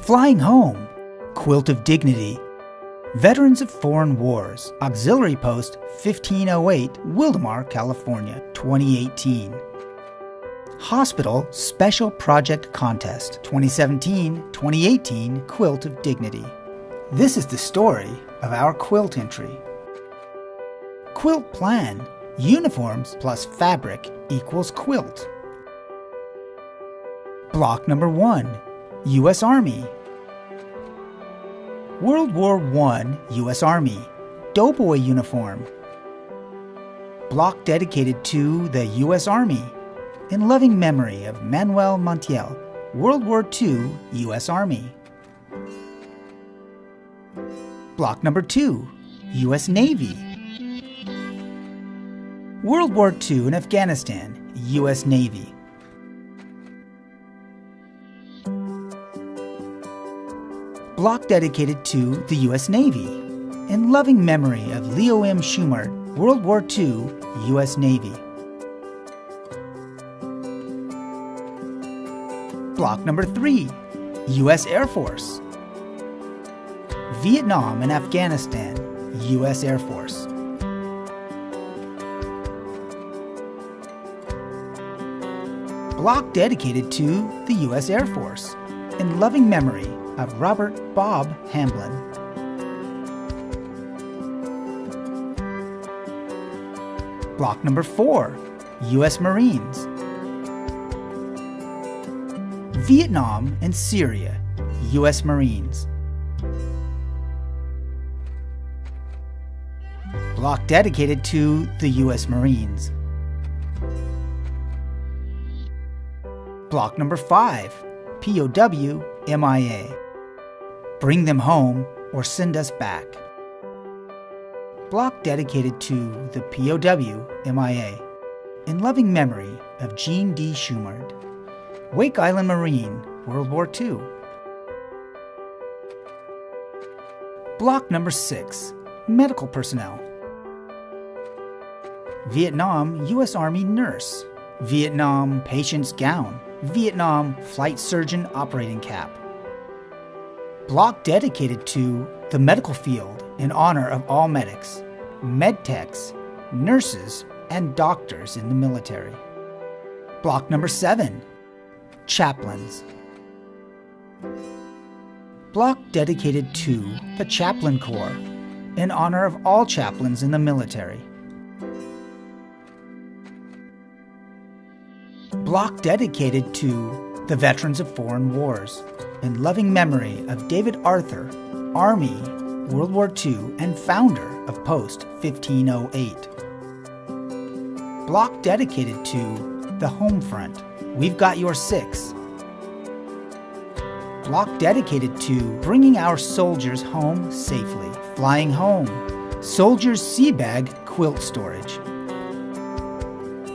Flying Home, Quilt of Dignity. Veterans of Foreign Wars, Auxiliary Post 1508, Wildomar, California, 2018. Hospital Special Project Contest, 2017-2018, Quilt of Dignity. This is the story of our quilt entry. Quilt plan: uniforms plus fabric equals quilt. Block number 1, U.S. Army. World War I, U.S. Army, Doughboy uniform. Block dedicated to the U.S. Army, in loving memory of Manuel Montiel, World War II, U.S. Army. Block number 2, U.S. Navy. World War II in Afghanistan, U.S. Navy. Block dedicated to the U.S. Navy, in loving memory of Leo M. Schumart, World War II, U.S. Navy. Block number 3, U.S. Air Force. Vietnam and Afghanistan, U.S. Air Force. Block dedicated to the U.S. Air Force, in loving memory of Robert Bob Hamblin. Block number 4, U.S. Marines. Vietnam and Syria, U.S. Marines. Block dedicated to the U.S. Marines. Block number 5, POW MIA. Bring them home or send us back. Block dedicated to the POW MIA, in loving memory of Jean D. Schumart, Wake Island Marine, World War II. Block number 6, medical personnel. Vietnam U.S. Army nurse, Vietnam patient's gown, Vietnam flight surgeon operating cap. Block dedicated to the medical field in honor of all medics, medtechs, nurses, and doctors in the military. Block number 7, chaplains. Block dedicated to the Chaplain Corps in honor of all chaplains in the military. Block dedicated to the Veterans of Foreign Wars, in loving memory of David Arthur, Army, World War II, and founder of Post 1508. Block dedicated to the Home Front, We've Got Your 6. Block dedicated to bringing our soldiers home safely, Flying Home, Soldiers Sea Bag Quilt Storage.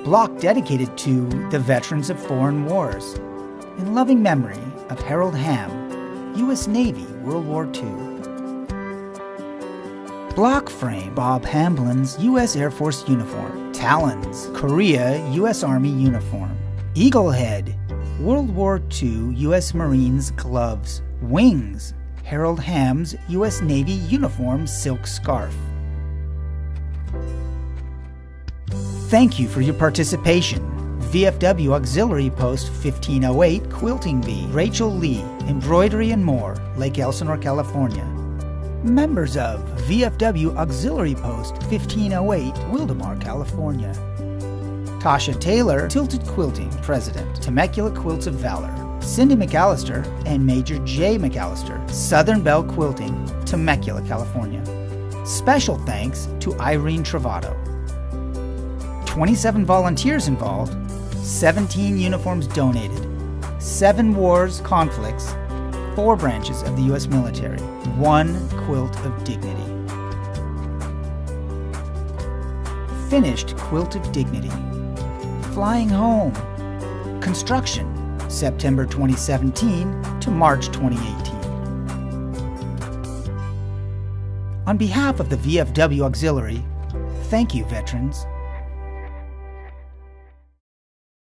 Block dedicated to the Veterans of Foreign Wars, in loving memory of Harold Ham, U.S. Navy, World War II. Block frame, Bob Hamblin's U.S. Air Force uniform. Talons, Korea U.S. Army uniform. Eagle head, World War II U.S. Marines gloves. Wings, Harold Ham's U.S. Navy uniform silk scarf. Thank you for your participation. VFW Auxiliary Post 1508, Quilting Bee, Rachel Lee, Embroidery and More, Lake Elsinore, California. Members of VFW Auxiliary Post 1508, Wildomar, California. Tasha Taylor, Tilted Quilting, President, Temecula Quilts of Valor. Cindy McAllister and Major J. McAllister, Southern Belle Quilting, Temecula, California. Special thanks to Irene Trovato. 27 volunteers involved, 17 uniforms donated, 7 wars, conflicts, 4 branches of the U.S. military, 1 quilt of dignity. Finished quilt of dignity. Flying Home. Construction, September 2017 to March 2018. On behalf of the VFW Auxiliary, thank you, veterans.